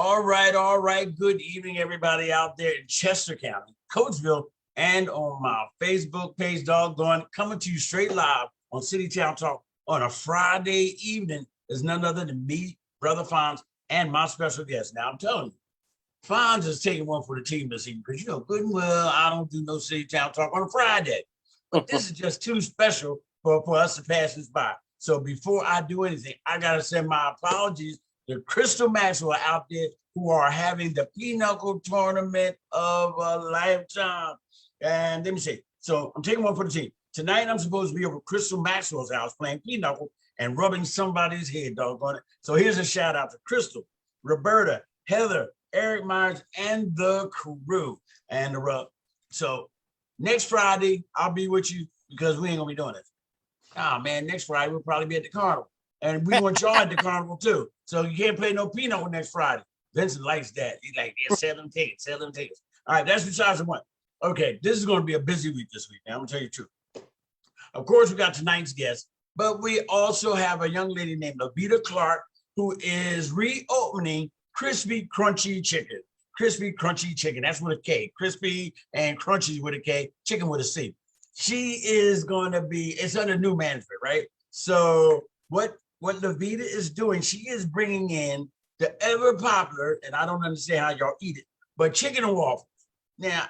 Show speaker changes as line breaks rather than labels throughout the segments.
All right, all right. Good evening, everybody out there in Chester County, Coatesville, and on my Facebook page, doggone, coming to you straight live on City Town Talk on a Friday evening is none other than me, Brother Fonz, and my special guest. Now, I'm telling you, Fonz is taking one for the team this evening because you know good and well I don't do no City Town Talk on a Friday. But this is just too special for us to pass this by. So before I do anything, I got to send my apologies to Crystal Maxwell out there who are having the Pinochle tournament of a lifetime. And let me see. So I'm taking one for the team. Tonight, I'm supposed to be over Crystal Maxwell's house playing Pinochle and rubbing somebody's head, doggone it. So here's a shout out to Crystal, Roberta, Heather, Eric Myers, and the crew. And the rub. So next Friday, I'll be with you because we ain't gonna be doing this. Oh man, next Friday we'll probably be at the carnival. And we want y'all at the carnival too. So you can't play no Pinochle next Friday. Vincent likes that. He's like, yeah, sell them tickets, sell them tickets. All right, that's besides the point. Okay, this is going to be a busy week this week. Now, I'm going to tell you the truth. Of course, we got tonight's guest, but we also have a young lady named Lavita Clark who is reopening Crispy Crunchy Chicken. Crispy Crunchy Chicken. That's with a K. Crispy and Crunchy with a K. Chicken with a C. She is going to be, it's under new management, right? So what Lavita is doing, she is bringing in the ever popular, and I don't understand how y'all eat it, but chicken and waffles. Now,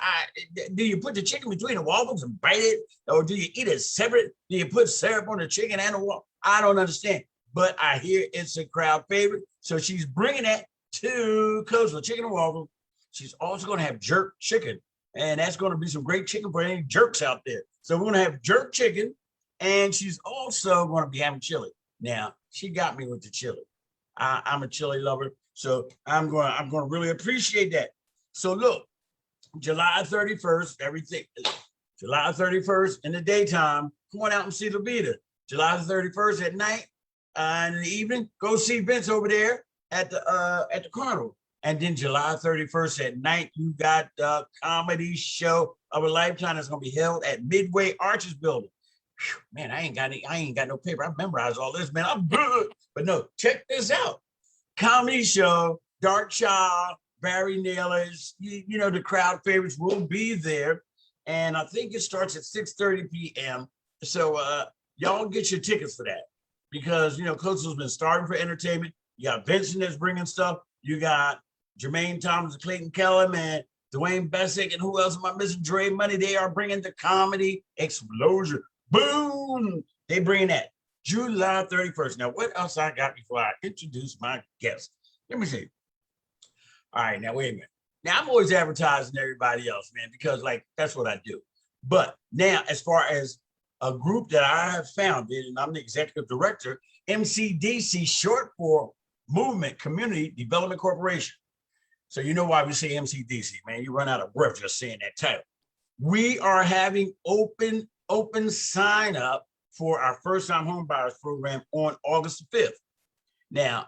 do you put the chicken between the waffles and bite it, or do you eat it separate? Do you put syrup on the chicken and the waffle? I don't understand, but I hear it's a crowd favorite, so she's bringing that to Coastal Chicken and Waffles. She's also going to have jerk chicken, and that's going to be some great chicken for any jerks out there. So we're going to have jerk chicken, and she's also going to be having chili. Now, she got me with the chili. I'm a chili lover, so I'm going to really appreciate that. So look, July 31st, everything. July 31st in the daytime, come on out and see Lavita. July 31st at night, in the evening, go see Vince over there at the carnival. And then July 31st at night, you got the comedy show of a lifetime that's going to be held at Midway Arches Building. Whew, man, I ain't got no paper. I memorized all this, man. I'm good. But no, check this out. Comedy show, Dark Child, Barry Nailers, you know, the crowd favorites will be there. And I think it starts at 6:30 p.m. So y'all get your tickets for that because, you know, Coastal's been starting for entertainment. You got Vincent that's bringing stuff. You got Jermaine Thomas, Clayton Kellum, and Dwayne Bessick, and who else am I missing? Dre Money. They are bringing the comedy explosion. Boom! They bring that July 31st. Now, what else I got before I introduce my guest? Let me see. All right, now wait a minute. Now I'm always advertising everybody else, man, because like that's what I do. But now, as far as a group that I have founded, and I'm the executive director, MCDC, short for Movement Community Development Corporation. So you know why we say MCDC, man. You run out of breath just saying that title. We are having open sign up for our first time home buyers program on August the 5th. Now,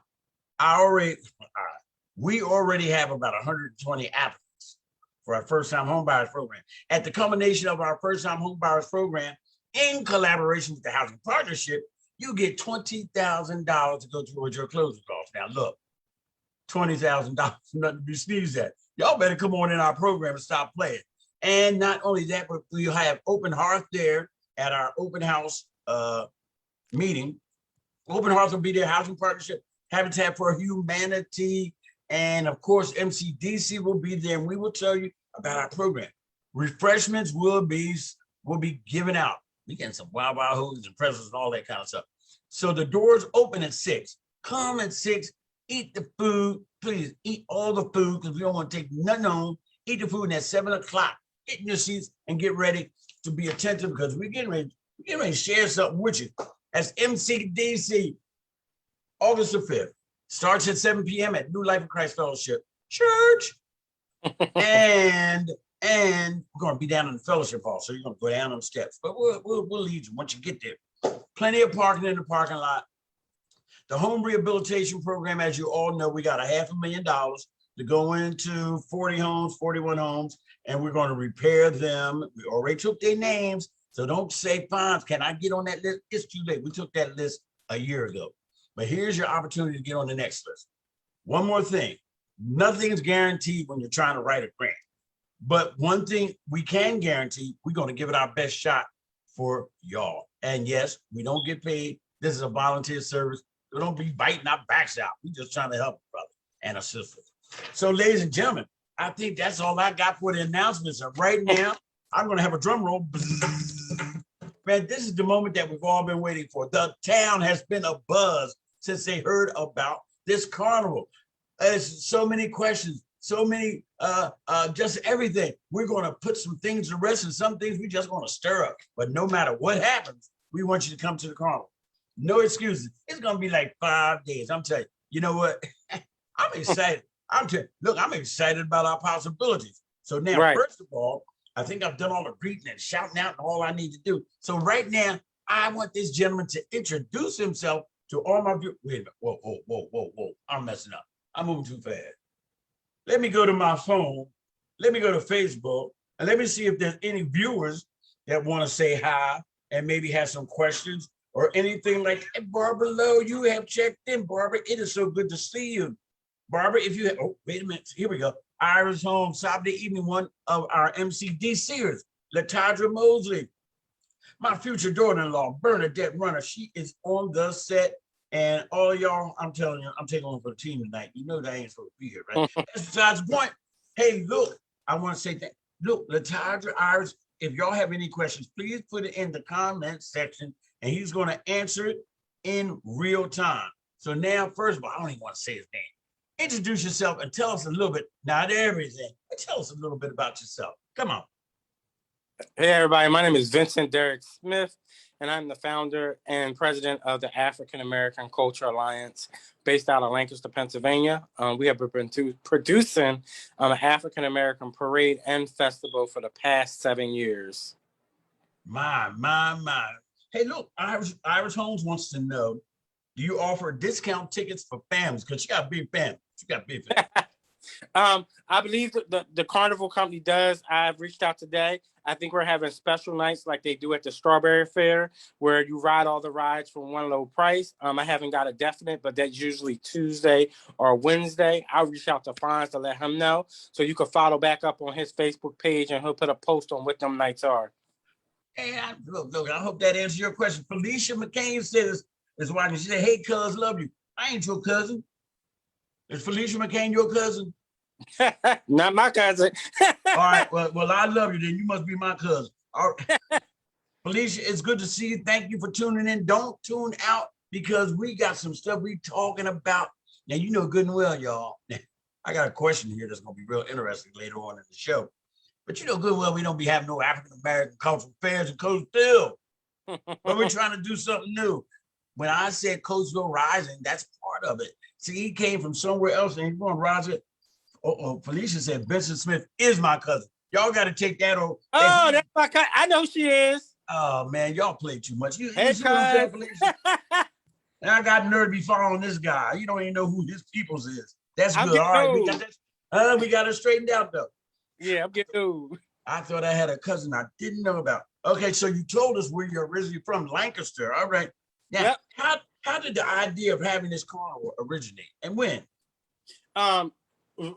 we already have about 120 applicants for our first time home buyers program. At the culmination of our first time home buyers program, in collaboration with the Housing Partnership, you get $20,000 to go towards your closing costs. Now, look, $20,000, nothing to be sneezed at. Y'all better come on in our program and stop playing. And not only that, but we'll have open hearth there at our open house meeting. Open Hearth will be there, Housing Partnership, Habitat for Humanity, and of course, MCDC will be there, and we will tell you about our program. Refreshments will be given out. We getting some wild hoodies and pretzels and all that kind of stuff. So the doors open at 6. Come at 6, eat the food. Please eat all the food because we don't want to take nothing home. Eat the food, and at 7 o'clock, get in your seats and get ready to be attentive because we're getting ready to share something with you. That's MCDC, August the 5th. Starts at 7 p.m. at New Life of Christ Fellowship Church. and we're going to be down in the fellowship hall. So you're going to go down on the steps. But we'll lead you once you get there. Plenty of parking in the parking lot. The home rehabilitation program, as you all know, we got $500,000 to go into 40 homes, 41 homes, and we're going to repair them. We already took their names. So don't say, Fonz, can I get on that list? It's too late. We took that list a year ago. But here's your opportunity to get on the next list. One more thing. Nothing's guaranteed when you're trying to write a grant. But one thing we can guarantee, we're going to give it our best shot for y'all. And yes, we don't get paid. This is a volunteer service. We don't be biting our backs out. We're just trying to help a brother and a sister. So, ladies and gentlemen, I think that's all I got for the announcements. And right now, I'm going to have a drum roll. Man, this is the moment that we've all been waiting for. The town has been abuzz since they heard about this carnival. There's so many questions, so many, just everything. We're going to put some things to rest and some things we just going to stir up. But no matter what happens, we want you to come to the carnival. No excuses. It's going to be like 5 days. I'm telling you, you know what? I'm excited. I'm excited about our possibilities. So now, First of all, I think I've done all the greeting and shouting out and all I need to do. So right now, I want this gentleman to introduce himself to all my viewers. Wait a minute. Whoa. I'm messing up. I'm moving too fast. Let me go to my phone. Let me go to Facebook and let me see if there's any viewers that want to say hi and maybe have some questions or anything like, hey, Barbara Lowe, you have checked in, Barbara. It is so good to see you. Barbara, if you have, oh, wait a minute. Here we go. Iris Holmes, Saturday evening, one of our MCD seers, Latadra Mosley. My future daughter-in-law, Bernadette Runner, she is on the set. And all y'all, I'm telling you, I'm taking on for the team tonight. You know that I ain't supposed to be here, right? That's besides the point. Hey, look, I want to say that. Look, Latadra, Iris, if y'all have any questions, please put it in the comment section, and he's going to answer it in real time. So now, first of all, I don't even want to say his name. Introduce yourself and tell us a little bit, not everything, but tell us a little bit about yourself. Come on.
Hey, everybody. My name is Vincent Derek Smith, and I'm the founder and president of the African American Culture Alliance based out of Lancaster, Pennsylvania. We have been producing an African American parade and festival for the past 7 years.
My. Hey, look, Iris Holmes wants to know, do you offer discount tickets for families? Because you got a big family.
I believe that the Carnival Company does. I've reached out today. I think we're having special nights like they do at the Strawberry Fair, where you ride all the rides for one low price. I haven't got a definite, but that's usually Tuesday or Wednesday. I'll reach out to Franz to let him know. So you can follow back up on his Facebook page, and he'll put a post on what them nights are.
Hey, look, I hope that answers your question. Felicia McCain says, is watching. She said, hey, cuz, love you. I ain't your cousin. Is Felicia McCain your cousin?
Not my cousin.
All right. Well, I love you. Then you must be my cousin. All right. Felicia, it's good to see you. Thank you for tuning in. Don't tune out because we got some stuff we talking about. Now, you know good and well, y'all. I got a question here that's going to be real interesting later on in the show. But you know good and well we don't be having no African-American cultural fairs in Coatesville. But we're trying to do something new. When I said Coatesville Rising, that's part of it. See, he came from somewhere else and he's going to rise it. Felicia said Vincent Smith is my cousin. Y'all got to take that on.
Oh, that's my cousin. I know she is.
Oh, man, y'all play too much. You
hey,
see what I'm saying, Felicia? And I got nerve to be following this guy. You don't even know who his peoples is. That's good. All right, we got it straightened out, though.
Yeah, I'm getting old.
I thought I had a cousin I didn't know about. Okay, so you told us where you're originally from, Lancaster. All right. Now, yep. How did the idea of having this carnival originate and when?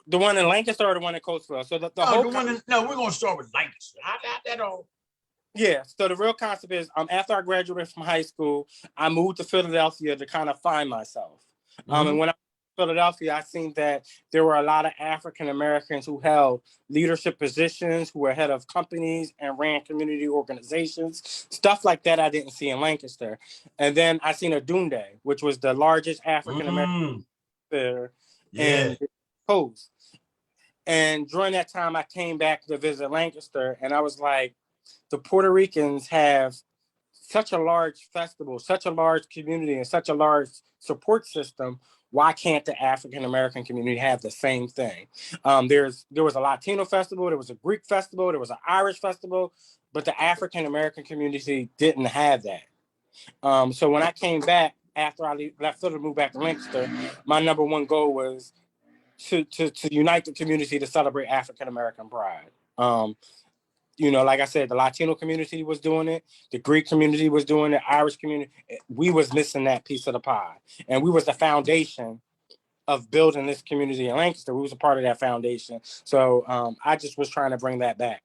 The one in Lancaster or the one in Coatesville? So we're going
to start with Lancaster. How got that all?
Yeah. So the real concept is, after I graduated from high school, I moved to Philadelphia to kind of find myself. And when I Philadelphia, I seen that there were a lot of African Americans who held leadership positions, who were head of companies and ran community organizations, stuff like that I didn't see in Lancaster. And then I seen a Dunde, which was the largest African American fair in the coast. And during that time, I came back to visit Lancaster, and I was like, the Puerto Ricans have such a large festival, such a large community, and such a large support system. Why can't the African American community have the same thing? There was a Latino festival, there was a Greek festival, there was an Irish festival, but the African American community didn't have that. So when I came back after I left Philly to move back to Lancaster, my number one goal was to unite the community to celebrate African American pride. Like I said, the Latino community was doing it. The Greek community was doing it. Irish community. We was missing that piece of the pie. And we was the foundation of building this community in Lancaster. We was a part of that foundation. So I just was trying to bring that back.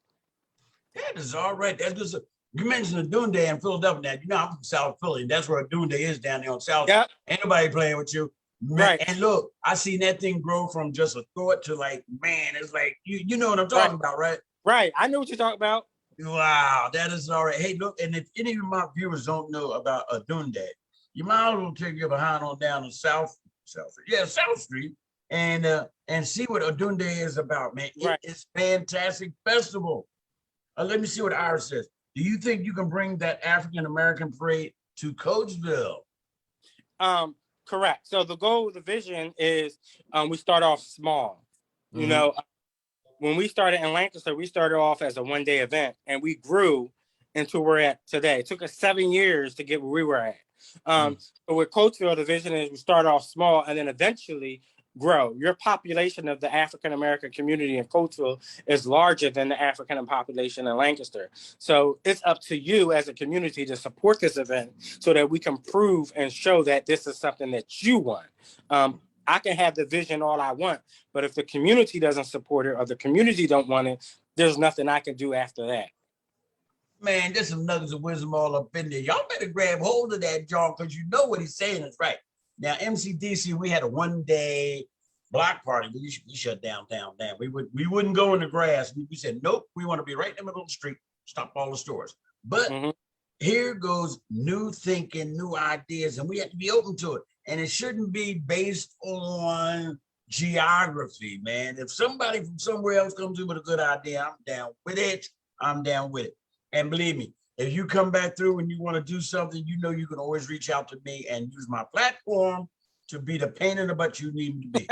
That is all right. That's good. You mentioned the Dune Day in Philadelphia. Now, you know, I'm from South Philly. That's where a Dune Day is down there on South.
Yep.
Ain't nobody playing with you. Man,
Right.
and look, I seen that thing grow from just a thought to like, man, it's like, you know what I'm talking about, right?
Right. I know what you're talking about.
Wow, that is all right. Hey, look, and if any of my viewers don't know about a Dune Day, you might as well take your behind on down to South Street, and see what a Dune Day is about, man. It is fantastic festival. Let me see what Iris says. Do you think you can bring that African American parade to Coatesville?
Correct. So the goal, the vision is we start off small. You know, when we started in Lancaster, we started off as a one-day event, and we grew into where we're at today. It took us 7 years to get where we were at. But with Coatesville, the vision is we start off small and then eventually grow. Your population of the African American community in Coatesville is larger than the African population in Lancaster. So it's up to you as a community to support this event so that we can prove and show that this is something that you want. I can have the vision all I want, but if the community doesn't support it or the community don't want it, there's nothing I can do after that.
Man, there's some nuggets of wisdom all up in there. Y'all better grab hold of that, John, because you know what he's saying is right. Now, MCDC, we had a one-day block party. We shut downtown down. We wouldn't go in the grass. We said, nope, we want to be right in the middle of the street, stop all the stores. But here goes new thinking, new ideas, and we have to be open to it. And it shouldn't be based on geography, man. If somebody from somewhere else comes in with a good idea, I'm down with it. I'm down with it. And believe me, if you come back through and you want to do something, you know you can always reach out to me and use my platform to be the pain in the butt you need to be.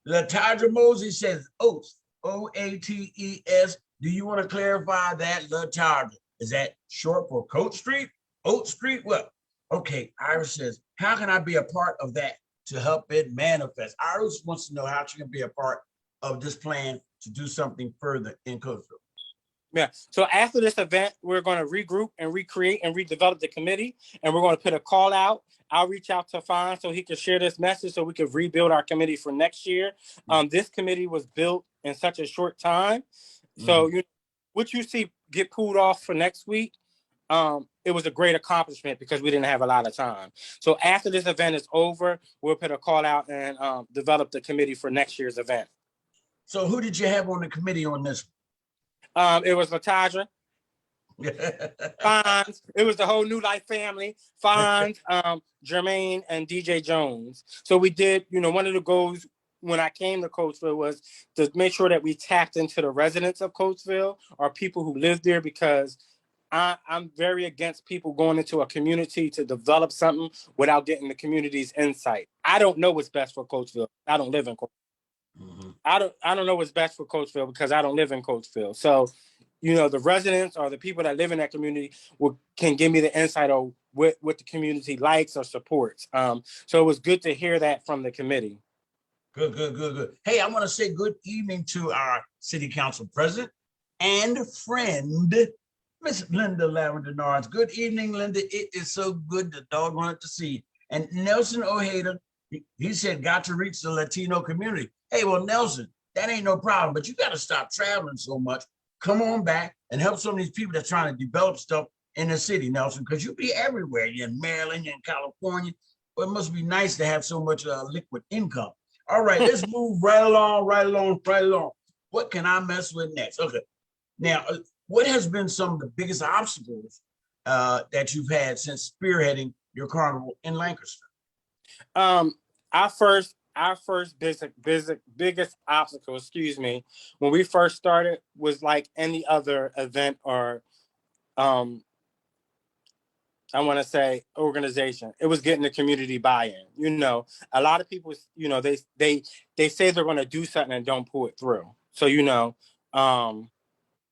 Latadra Moses says Oates, O-A-T-E-S. Do you want to clarify that, Latadra? Is that short for Coat Street? Oat Street? Well, okay, Iris says, how can I be a part of that to help it manifest? Iris wants to know how she can be a part of this plan to do something further in Coatesville.
Yeah. So after this event, we're going to regroup and recreate and redevelop the committee, and we're going to put a call out. I'll reach out to Fon so he can share this message so we can rebuild our committee for next year. This committee was built in such a short time. So what you see get pulled off for next week, it was a great accomplishment because we didn't have a lot of time. So after this event is over, we'll put a call out and develop the committee for next year's event.
So who did you have on the committee on this?
It was Latadra, Fonz. It was the whole New Life family. Fonz, Jermaine, and DJ Jones. So we did, one of the goals when I came to Coatesville was to make sure that we tapped into the residents of Coatesville or people who live there, because I'm very against people going into a community to develop something without getting the community's insight. I don't know what's best for Coatesville. I don't live in Coatesville. I don't know what's best for Coatesville because I don't live in Coatesville. So, the residents or the people that live in that community can give me the insight of what the community likes or supports. So it was good to hear that from the committee.
Good. Hey, I want to say good evening to our city council president and friend, Miss Linda Lavender Norris. Good evening, Linda. It is so good to doggone to see you. And Nelson Ojeda, he said, got to reach the Latino community. Hey, well, Nelson, that ain't no problem, but you got to stop traveling so much. Come on back and help some of these people that's trying to develop stuff in the city, Nelson, because you'll be everywhere. You're in Maryland, you're in California. Well, it must be nice to have so much liquid income. All right, let's move right along. What can I mess with next? Okay. Now, what has been some of the biggest obstacles that you've had since spearheading your carnival in Lancaster?
Our first biggest obstacle, when we first started was like any other event or I want to say organization. It was getting the community buy-in. A lot of people, they say they're going to do something and don't pull it through. So,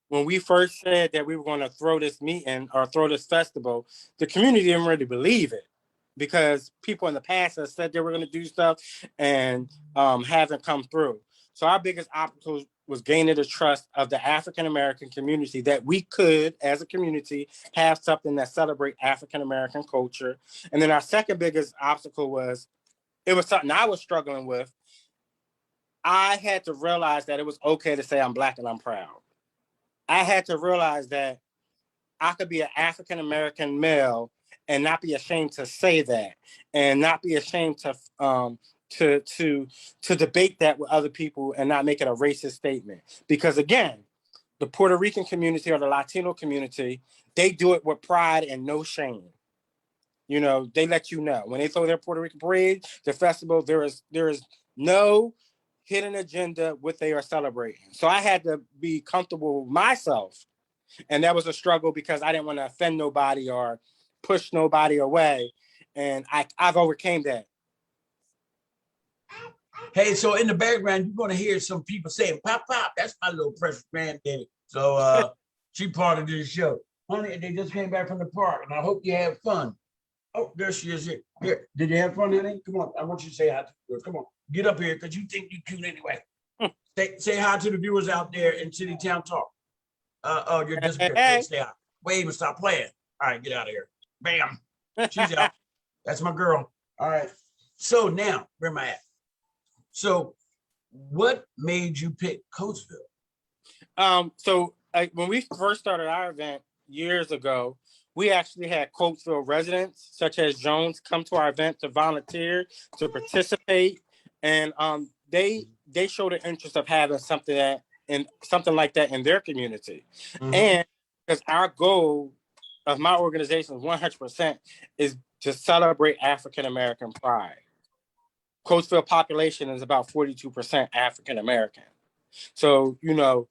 when we first said that we were going to throw this meeting or throw this festival, the community didn't really believe it because people in the past have said they were going to do stuff and haven't come through. So our biggest obstacle was gaining the trust of the African-American community that we could, as a community, have something that celebrate African-American culture. And then our second biggest obstacle was, it was something I was struggling with, I had to realize that it was okay to say I'm Black and I'm proud. I had to realize that I could be an African American male and not be ashamed to say that, and not be ashamed to debate that with other people and not make it a racist statement. Because again, the Puerto Rican community or the Latino community, they do it with pride and no shame. You know, they let you know when they throw their Puerto Rican parade, the festival, there is no hidden agenda what they are celebrating. So I had to be comfortable with myself, and that was a struggle because I didn't want to offend nobody or push nobody away, and I've overcame that.
Hey, so in the background, you're gonna hear some people saying, "Pop, pop." That's my little precious grandbaby. So she part of this show, honey. They just came back from the park, and I hope you had fun. Oh, there she is. Here, did you have fun, honey? Come on, I want you to say hi to the viewers. Come on, get up here because you think you're cute anyway. Say hi to the viewers out there in City Town Talk. Oh, you're disappearing. Hey. Stay out. Wait, stop playing. All right, get out of here. Bam. She's out. That's my girl. All right. So now, where am I at? So, what made you pick Coatesville?
When we first started our event years ago, we actually had Coatesville residents, such as Jones, come to our event to volunteer, to participate, and they showed an interest of having something like that in their community. Mm-hmm. And because our goal of my organization, 100%, is to celebrate African American pride. Coatesville population is about 42% African American. So, you know,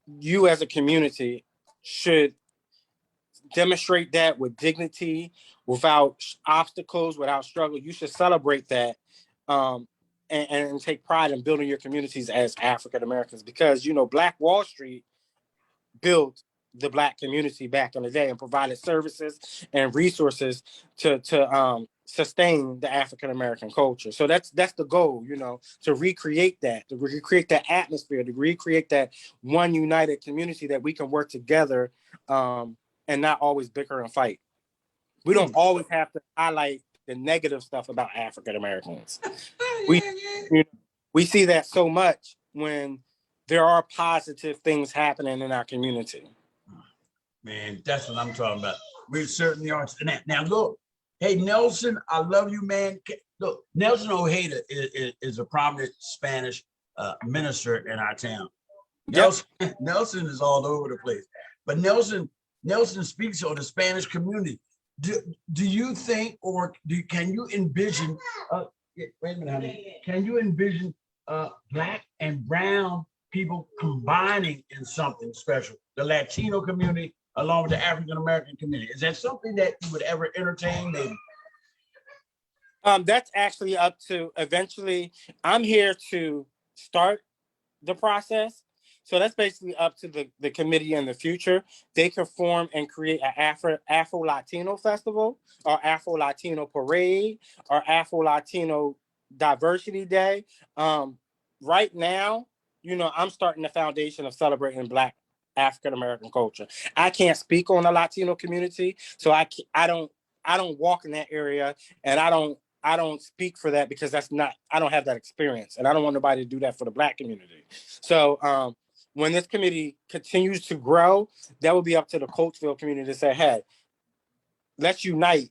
you as a community should demonstrate that with dignity, without obstacles, without struggle. You should celebrate that and take pride in building your communities as African Americans, because, you know, Black Wall Street built the Black community back in the day and provided services and resources to sustain the African American culture. So that's the goal, you know, to recreate that atmosphere, to recreate that one united community that we can work together and not always bicker and fight. We don't always have to highlight the negative stuff about African Americans. We see that so much when there are positive things happening in our community.
Man, that's what I'm talking about. We certainly are. Now look, hey, Nelson, I love you, man. Look, Nelson Ojeda is a prominent Spanish minister in our town. Yep. Nelson is all over the place. But Nelson speaks on the Spanish community. Do you think, or can you envision, wait a minute, honey. Can you envision Black and brown people combining in something special? The Latino community along with the African American community. Is that something that you would ever entertain, maybe?
That's actually up to, eventually, I'm here to start the process. So that's basically up to the committee in the future. They can form and create an Afro-Latino festival, or Afro-Latino parade, or Afro-Latino diversity day. Right now, you know, I'm starting the foundation of celebrating Black African American culture. I can't speak on the Latino community, so I don't walk in that area, and I don't speak for that, because I don't have that experience, and I don't want nobody to do that for the Black community. So when this committee continues to grow, that will be up to the Coatesville community to say, hey, let's unite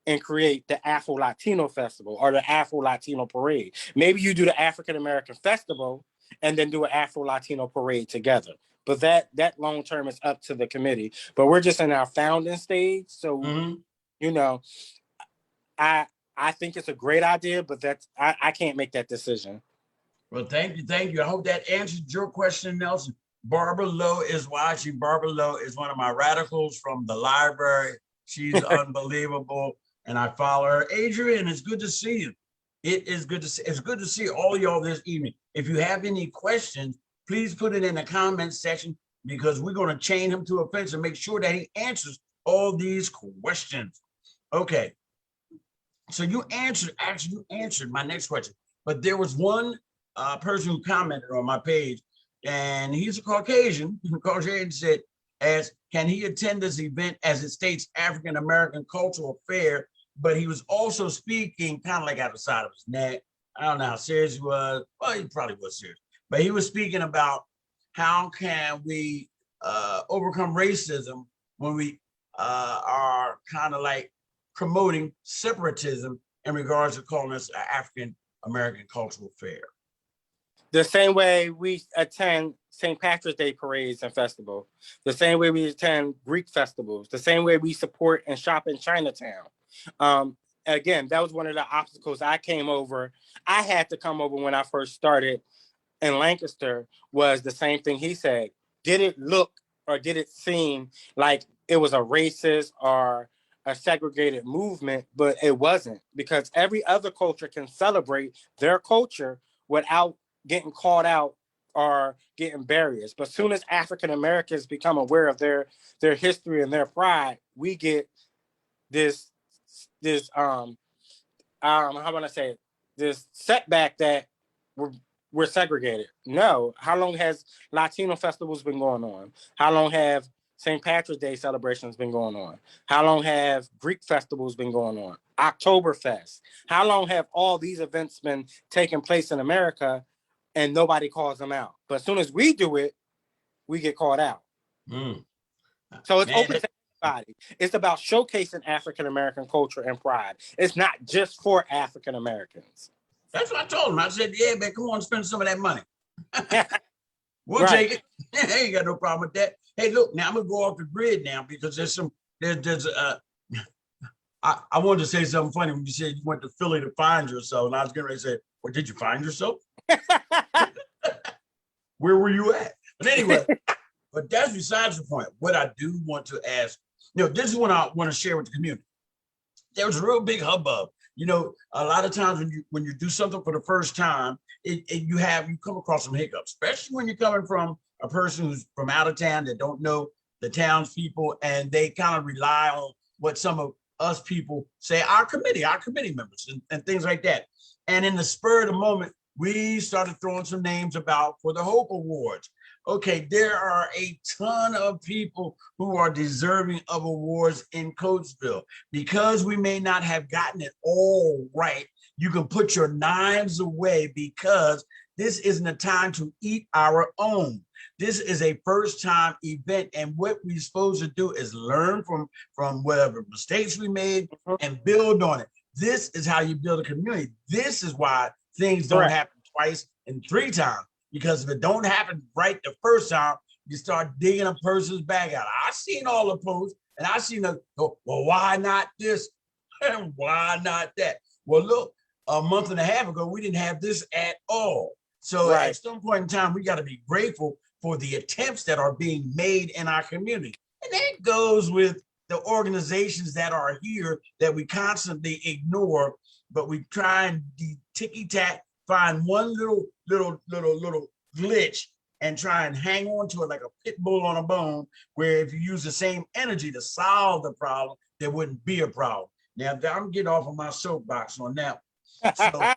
and create the Afro-Latino Festival or the Afro-Latino Parade. Maybe you do the African American Festival and then do an Afro-Latino Parade together. But that long term is up to the committee. But we're just in our founding stage. So, you know, I think it's a great idea, but I can't make that decision.
Well, thank you. I hope that answered your question, Nelson. Barbara Lowe is watching. Barbara Lowe is one of my radicals from the library. She's unbelievable, and I follow her. Adrian, it's good to see you. It's good to see all y'all this evening. If you have any questions, please put it in the comments section, because we're going to chain him to a fence and make sure that he answers all these questions. Okay. So you answered my next question, but there was one person who commented on my page, and he's a Caucasian. Caucasian said, can he attend this event as it states African American Cultural Fair? But he was also speaking kind of like out the side of his neck. I don't know how serious he was. Well, he probably was serious, but he was speaking about how can we overcome racism when we are kind of like promoting separatism in regards to calling this an African American cultural fair.
The same way we attend St. Patrick's Day parades and festivals, the same way we attend Greek festivals, the same way we support and shop in Chinatown. Again, that was one of the obstacles I came over. I had to come over when I first started in Lancaster, was the same thing he said. Did it look or did it seem like it was a racist or a segregated movement? But it wasn't, because every other culture can celebrate their culture without getting called out or getting barriers. But soon as African Americans become aware of their history and their pride, we get this how want I say it? This setback that we're segregated. No. How long has Latino festivals been going on? How long have St. Patrick's Day celebrations been going on? How long have Greek festivals been going on? Oktoberfest. How long have all these events been taking place in America and nobody calls them out? But as soon as we do it, we get called out. So it's open to everybody. It's about showcasing African American culture and pride. It's not just for African Americans.
That's what I told him. I said, yeah, man, come on, spend some of that money. We'll take it. I ain't got no problem with that. Hey, look, now I'm gonna go off the grid now because I wanted to say something funny when you said you went to Philly to find yourself, and I was getting ready to say, well, did you find yourself? Where were you at? But anyway, but that's besides the point. What I do want to ask, this is what I want to share with the community. There was a real big hubbub. A lot of times when you do something for the first time, you come across some hiccups, especially when you're coming from a person who's from out of town that don't know the townspeople, and they kind of rely on what some of us people say, our committee members and things like that. And in the spur of the moment, we started throwing some names about for the Hope Awards. Okay, there are a ton of people who are deserving of awards in Coatesville. Because we may not have gotten it all right, you can put your knives away, because this isn't a time to eat our own. This is a first time event, and what we're supposed to do is learn from whatever mistakes we made and build on it. This is how you build a community. This is why things don't happen twice and three times. Because if it don't happen right the first time, you start digging a person's bag out. I seen all the posts, and I seen them go, well, why not this? And why not that? Well, look, a month and a half ago, we didn't have this at all. So at some point in time, we got to be grateful for the attempts that are being made in our community. And that goes with the organizations that are here that we constantly ignore, but we try and ticky-tack, find one little glitch and try and hang on to it like a pit bull on a bone, where if you use the same energy to solve the problem, there wouldn't be a problem. Now, I'm getting off of my soapbox on that. So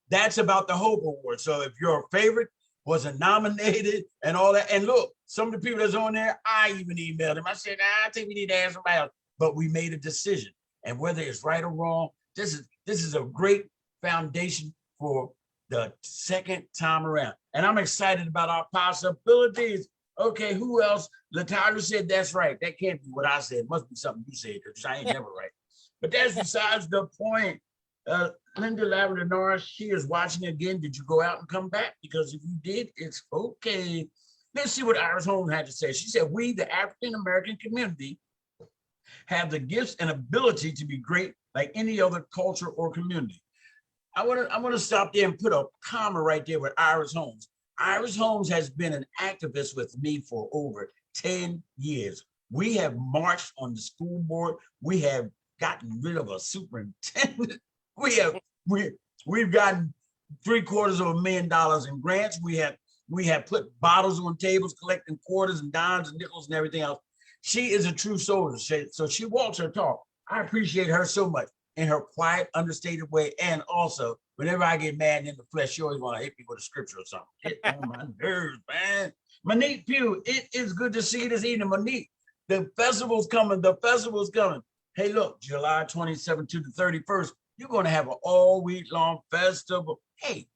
that's about the Hope Award. So if your favorite wasn't nominated and all that, and look, some of the people that's on there, I even emailed them. I said, I think we need to ask somebody else. But we made a decision. And whether it's right or wrong, this is a great foundation for the second time around. And I'm excited about our possibilities. Okay, who else? LaTaja said that's right. That can't be what I said. It must be something you said, because I ain't never right. But that's besides the point. Linda Lavender Norris, she is watching again. Did you go out and come back? Because if you did, it's okay. Let's see what Iris Holmes had to say. She said, we, the African American community, have the gifts and ability to be great like any other culture or community. I want to stop there and put a comma right there with Iris Holmes. Iris Holmes has been an activist with me for over 10 years. We have marched on the school board. We have gotten rid of a superintendent. We've gotten $750,000 in grants. We have put bottles on tables, collecting quarters and dimes and nickels and everything else. She is a true soldier. So she walks her talk. I appreciate her so much in her quiet, understated way. And also, whenever I get mad in the flesh, she always want to hit me with a scripture or something. Get on my nerves, man. Monique Pugh, it is good to see you this evening. Monique, the festival's coming. Hey, look, July 27th to the 31st, you're going to have an all week long festival. hey,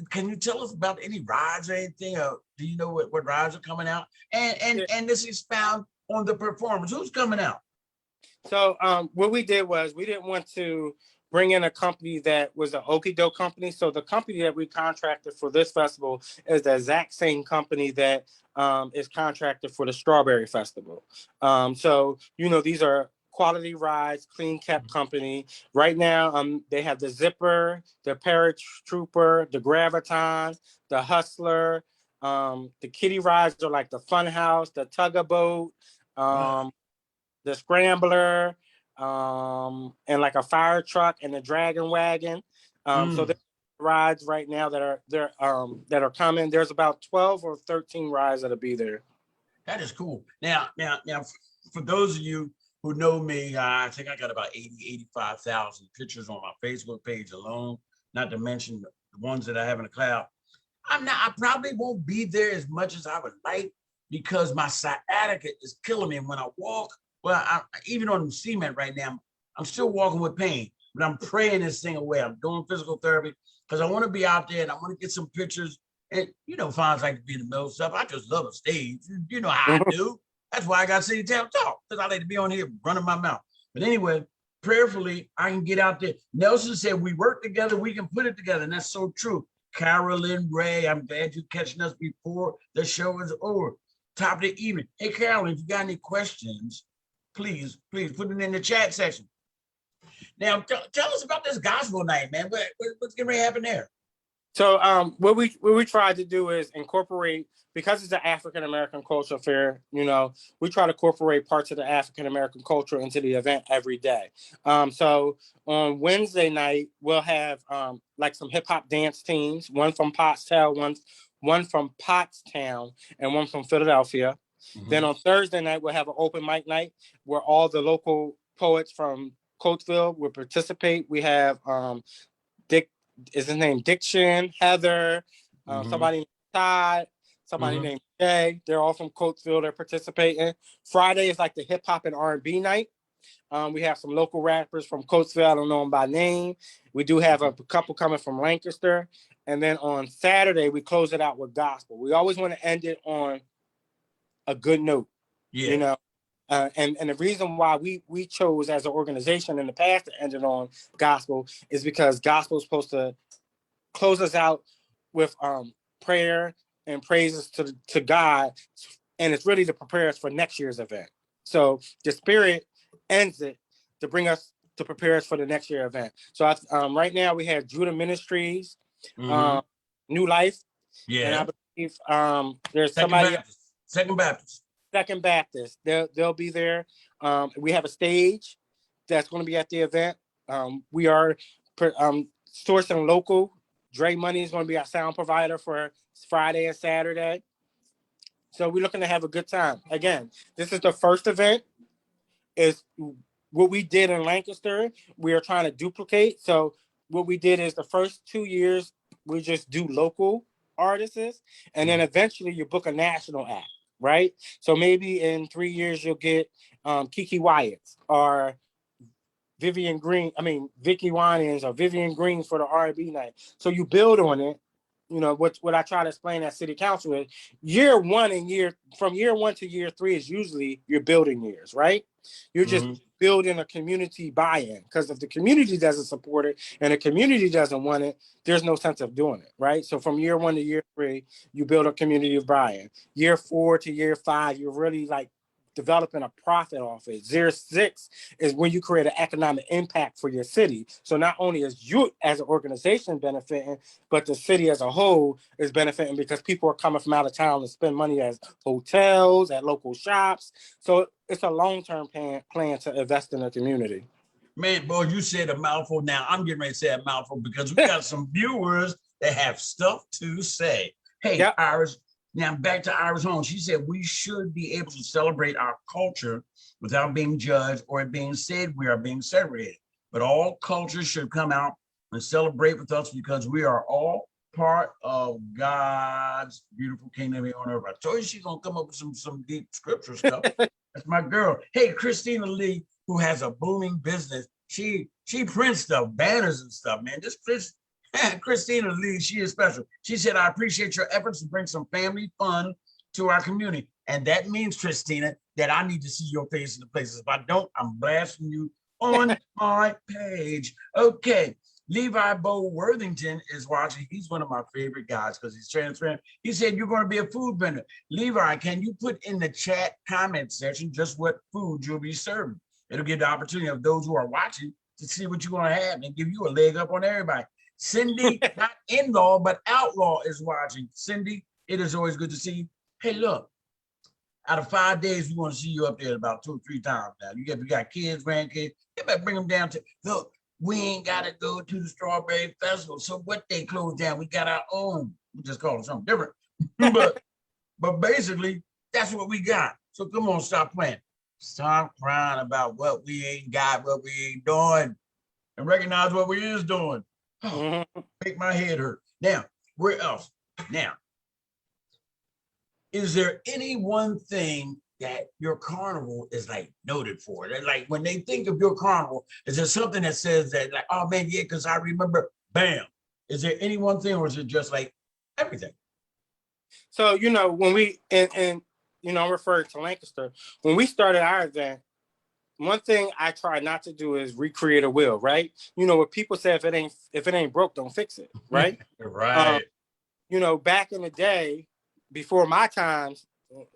can you tell us about any rides or anything? Or do you know what rides are coming out? And this expound on the performers. Who's coming out?
So what we did was we didn't want to bring in a company that was an okie doke company. So the company that we contracted for this festival is the exact same company that is contracted for the Strawberry Festival. So, these are quality rides, clean kept company. Right now, they have the Zipper, the Paratrooper, the Graviton, the Hustler. The kiddie rides are like the Fun House, the Tug-a-Boat,
Wow.
the Scrambler, and like a fire truck and the Dragon Wagon. So
Mm,
there's rides right now that are coming. There's about 12 or 13 rides that'll be there.
that is cool. Now, for those of you who know me, I think I got about 85,000 pictures on my Facebook page alone, not to mention the ones that I have in the cloud. I probably won't be there as much as I would like because my sciatica is killing me. And when I walk, even on the cement right now, I'm still walking with pain, but I'm praying this thing away. I'm doing physical therapy because I want to be out there and I want to get some pictures. And fines like to be in the middle of stuff. I just love a stage. You know how I do. That's why I got City Town Talk, because I like to be on here running my mouth. But anyway, prayerfully, I can get out there. Nelson said, we work together, we can put it together. And that's so true. Carolyn Ray, I'm glad you're catching us before the show is over. Top of the evening. Hey, Carolyn, if you got any questions, please put it in the chat section. Now, tell us about this gospel night, man. What's going to happen there?
So what we tried to do is incorporate, because it's an African American culture fair, we try to incorporate parts of the African American culture into the event every day. So on Wednesday night, we'll have like some hip hop dance teams, one from Pottstown, one from Pottstown, and one from Philadelphia. Mm-hmm. Then on Thursday night, we'll have an open mic night where all the local poets from Coatesville will participate. We have Dick, is his name Diction, Heather, somebody named Todd, somebody named Jay. They're all from Coatesville. They're participating. Friday is like the hip hop and R&B night. We have some local rappers from Coatesville. I don't know them by name. We do have a couple coming from Lancaster. And then on Saturday, we close it out with gospel. We always want to end it on a good note, and the reason why we chose as an organization in the past to end it on gospel is because gospel is supposed to close us out with prayer and praises to God, and it's really to prepare us for next year's event. So the Spirit ends it to bring us to prepare us for the next year event. So right now we have Judah Ministries, New Life, and I believe there's somebody else. Second Baptist. They'll be there. We have a stage that's going to be at the event. We are sourcing local. Dre Money is going to be our sound provider for Friday and Saturday. So we're looking to have a good time. Again, this is the first event. Is what we did in Lancaster. We are trying to duplicate. So what we did is the first 2 years, we just do local artists. And then eventually you book a national act. Right? So maybe in 3 years, you'll get Kiki Wyatt or Vicky Winans or Vivian Green for the R&B night. So you build on it. What I try to explain at City Council is from year one to year three is usually your building years, right? You're just building a community buy-in, because if the community doesn't support it and the community doesn't want it, there's no sense of doing it, right? So from year one to year three, you build a community of buy-in. Year 4 to year 5, you're really like developing a profit off it. Year 6 is when you create an economic impact for your city. So not only is you as an organization benefiting, but the city as a whole is benefiting because people are coming from out of town to spend money at hotels, at local shops. So it's a long-term plan to invest in the community.
Man, boy, you said a mouthful. Now I'm getting ready to say a mouthful because we got some viewers that have stuff to say. Hey, Iris. Now back to Iris Holmes. She said we should be able to celebrate our culture without being judged or it being said we are being segregated. But all cultures should come out and celebrate with us because we are all part of God's beautiful kingdom here on earth. I told you she's gonna come up with some deep scripture stuff. That's my girl. Hey, Christina Lee, who has a booming business. She prints stuff, banners and stuff, man. Just Christina Lee, she is special. She said, I appreciate your efforts to bring some family fun to our community. And that means, Christina, that I need to see your face in the places. If I don't, I'm blasting you on my page. Okay. Levi Bo Worthington is watching. He's one of my favorite guys because he's transparent. He said, you're going to be a food vendor. Levi, can you put in the chat comment section just what food you'll be serving? It'll give the opportunity of those who are watching to see what you're going to have and give you a leg up on everybody. Cindy, not in-law, but outlaw is watching. Cindy, it is always good to see you. Hey, look, out of 5 days, we want to see you up there about 2 or 3 times now. You got kids, grandkids. You better bring them down to, look, we ain't got to go to the Strawberry Festival. So what they closed down, we got our own. We just call it something different. but basically, that's what we got. So come on, stop playing. Stop crying about what we ain't got, what we ain't doing, and recognize what we is doing. Oh, make my head hurt. Now, where else? Now, is there any one thing that your carnival is like noted for? That like when they think of your carnival, is there something that says that like, oh man, yeah, because I remember, bam. Is there any one thing, or is it just like everything?
So, when we, and I'm referring to Lancaster, when we started our event, one thing I try not to do is recreate a wheel, right? What people say, if it ain't broke, don't fix it, right?
Right.
Back in the day, before my times,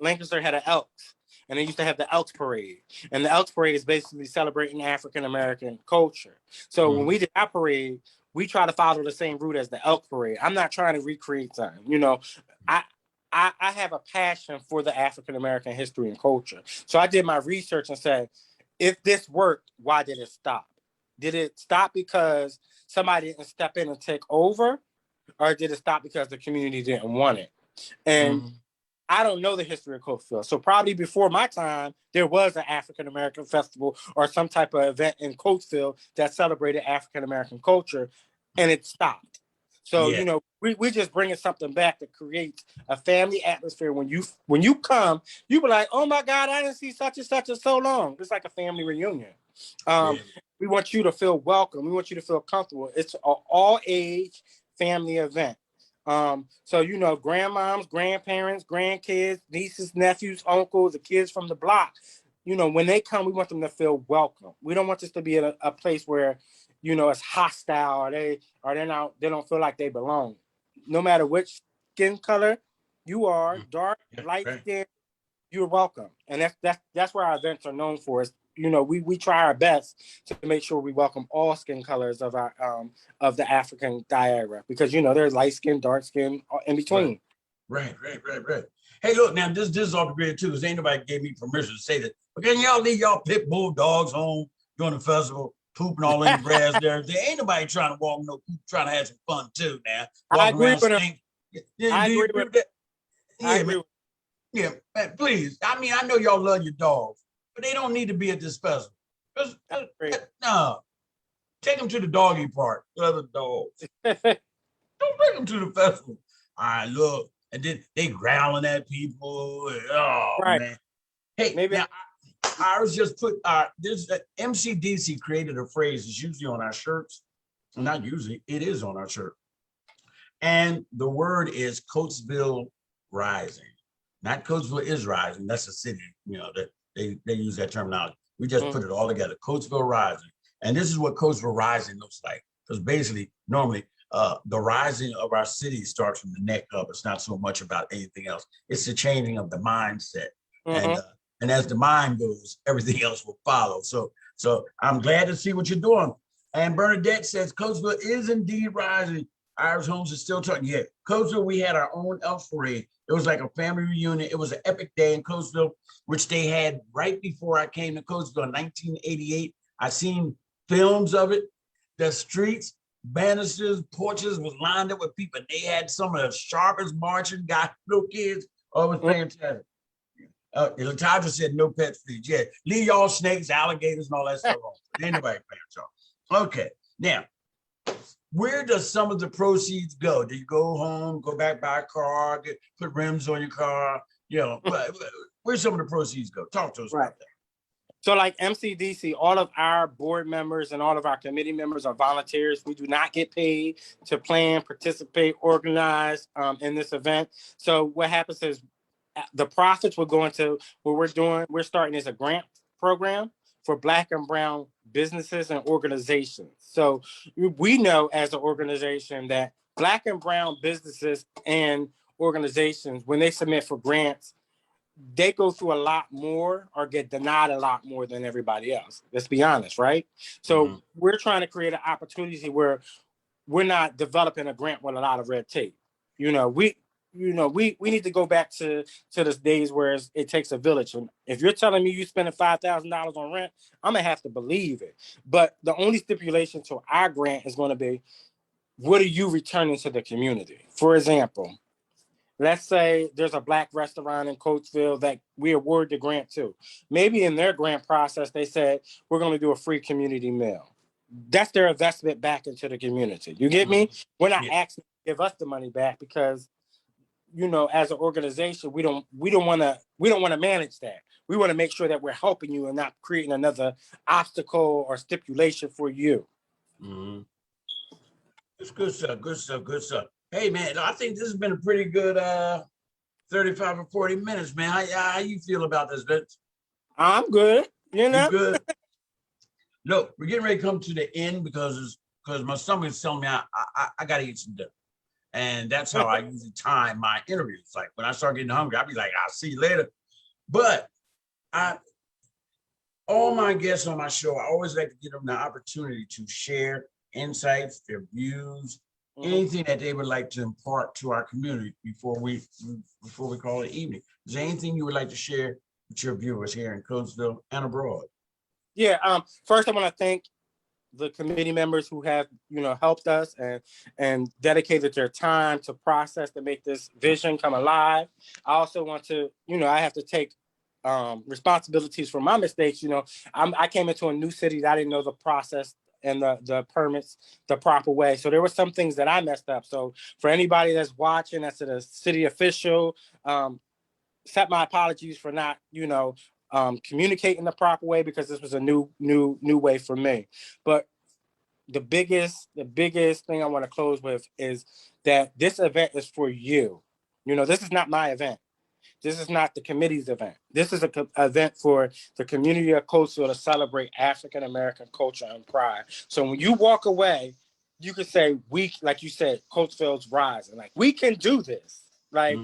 Lancaster had an Elks, and they used to have the Elks Parade. And the Elks Parade is basically celebrating African-American culture. So when we did our parade, we try to follow the same route as the Elk Parade. I'm not trying to recreate something. I have a passion for the African-American history and culture. So I did my research and said, if this worked, why did it stop? Did it stop because somebody didn't step in and take over? Or did it stop because the community didn't want it? And I don't know the history of Coatesville. So probably before my time, there was an African-American festival or some type of event in Coatesville that celebrated African-American culture, and it stopped. So, we're just bringing something back that creates a family atmosphere. When you come, you be like, oh my God, I didn't see such and such in so long. It's like a family reunion. We want you to feel welcome. We want you to feel comfortable. It's an all-age family event. So, grandmoms, grandparents, grandkids, nieces, nephews, uncles, the kids from the block, when they come, we want them to feel welcome. We don't want this to be a place where, it's hostile or they don't feel like they belong. No matter which skin color you are, dark, light skin, you're welcome. And that's where our events are known for. Is we try our best to make sure we welcome all skin colors of our of the African diaspora, because there's light skin, dark skin, in between.
Right. Hey, look, now this is off the grid too, because ain't nobody gave me permission to say this. But can y'all leave y'all pit bull dogs home during the festival, pooping all in the grass there? There ain't nobody trying to walk no poop, trying to have some fun too now.
I agree with him.
I agree with that. Yeah, man, please. I mean, I know y'all love your dogs, but they don't need to be at this festival. No, take them to the doggy park. Other dogs. Don't bring them to the festival. All right, look, and then they growling at people. Oh man. Hey, maybe now, ours just put this MCDC created a phrase. It's usually on our shirts. Well, not usually, it is on our shirt. And the word is Coatesville Rising. Not Coatesville is rising. That's a city, that they use that terminology. We just put it all together. Coatesville Rising. And this is what Coatesville Rising looks like. Because basically, normally, the rising of our city starts from the neck up. It's not so much about anything else. It's the changing of the mindset. And as the mind goes, everything else will follow. So I'm glad to see what you're doing. And Bernadette says Coatesville is indeed rising. Irish Homes is still talking. Yeah, Coatesville, we had our own Elks Parade. It was like a family reunion. It was an epic day in Coatesville, which they had right before I came to Coatesville in 1988. I seen films of it. The streets, banisters, porches was lined up with people. They had some of the sharpest marching guys, little kids. Oh, it was fantastic. Latasha said no pets, please. Yeah, leave y'all snakes, alligators, and all that stuff on. Anybody pants y'all. Okay, now, where does some of the proceeds go? Do you go home, go back, buy a car, put rims on your car? Where some of the proceeds go? Talk to us about that.
So like MCDC, all of our board members and all of our committee members are volunteers. We do not get paid to plan, participate, organize in this event. So what happens is the profits will go into what we're doing. We're starting as a grant program for Black and Brown businesses and organizations. So we know as an organization that Black and Brown businesses and organizations, when they submit for grants, they go through a lot more or get denied a lot more than everybody else. Let's be honest, right? So we're trying to create an opportunity where we're not developing a grant with a lot of red tape. We need to go back to the days where it takes a village. And if you're telling me you spending $5,000 on rent, I'm gonna have to believe it. But the only stipulation to our grant is going to be, what are you returning to the community? For example, let's say there's a Black restaurant in Coatesville that we award the grant to. Maybe in their grant process, they said, we're going to do a free community meal. That's their investment back into the community. You get me? We're not asking to give us the money back because, as an organization, we don't want to manage that. We want to make sure that we're helping you and not creating another obstacle or stipulation for you.
Mm-hmm. It's good stuff, good stuff, good stuff. Hey, man, I think this has been a pretty good 35 or 40 minutes, man. How you feel about this, Vince?
I'm good. You
good? Look, we're getting ready to come to the end because my stomach is telling me I got to eat some dinner. And that's how I usually time my interviews. Like when I start getting hungry, I'll be like, I'll see you later. But all my guests on my show, I always like to give them the opportunity to share insights, their views, anything that they would like to impart to our community before we call it evening. Is there anything you would like to share with your viewers here in Coatesville and abroad?
Yeah. First, I want to thank the committee members who have, helped us and dedicated their time to process to make this vision come alive. I also want to, I have to take responsibilities for my mistakes. I came into a new city that I didn't know the process and the permits the proper way. So there were some things that I messed up. So for anybody that's watching, that's a city official, accept my apologies for not, communicating the proper way, because this was a new way for me. But the biggest thing I want to close with is that this event is for you. This is not my event. This is not the committee's event. This is an event for the community of Coatesville to celebrate African American culture and pride. So when you walk away, you can say, like you said, Coatesville's rising. Like, we can do this. Like,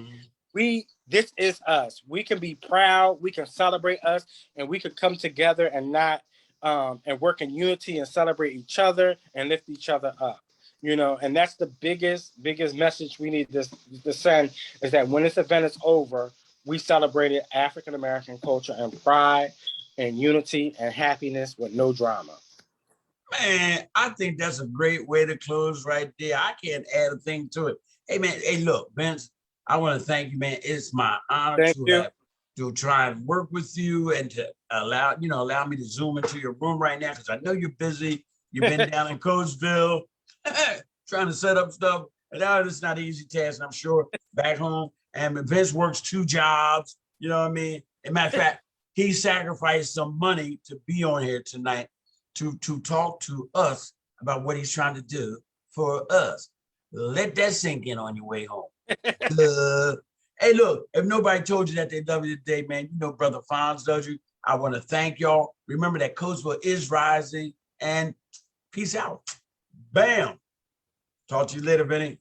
this is us. We can be proud. We can celebrate us, and we can come together and not and work in unity and celebrate each other and lift each other up. And that's the biggest message we need to send, is that when this event is over, we celebrated African American culture and pride and unity and happiness with no drama.
Man, I think that's a great way to close right there. I can't add a thing to it. Hey, man. Hey, look, Vince, I want to thank you, man. It's my honor to try and work with you and to allow me to zoom into your room right now, because I know you're busy. You've been down in Coatesville trying to set up stuff. And now it's not an easy task, I'm sure, back home. And Vince works 2 jobs, you know what I mean? As a matter of fact, he sacrificed some money to be on here tonight to talk to us about what he's trying to do for us. Let that sink in on your way home. Hey, look, if nobody told you that they love you today, man, Brother Fonz does you. I want to thank y'all. Remember that Coatesville is rising, and peace out. Bam. Talk to you later, Vinny.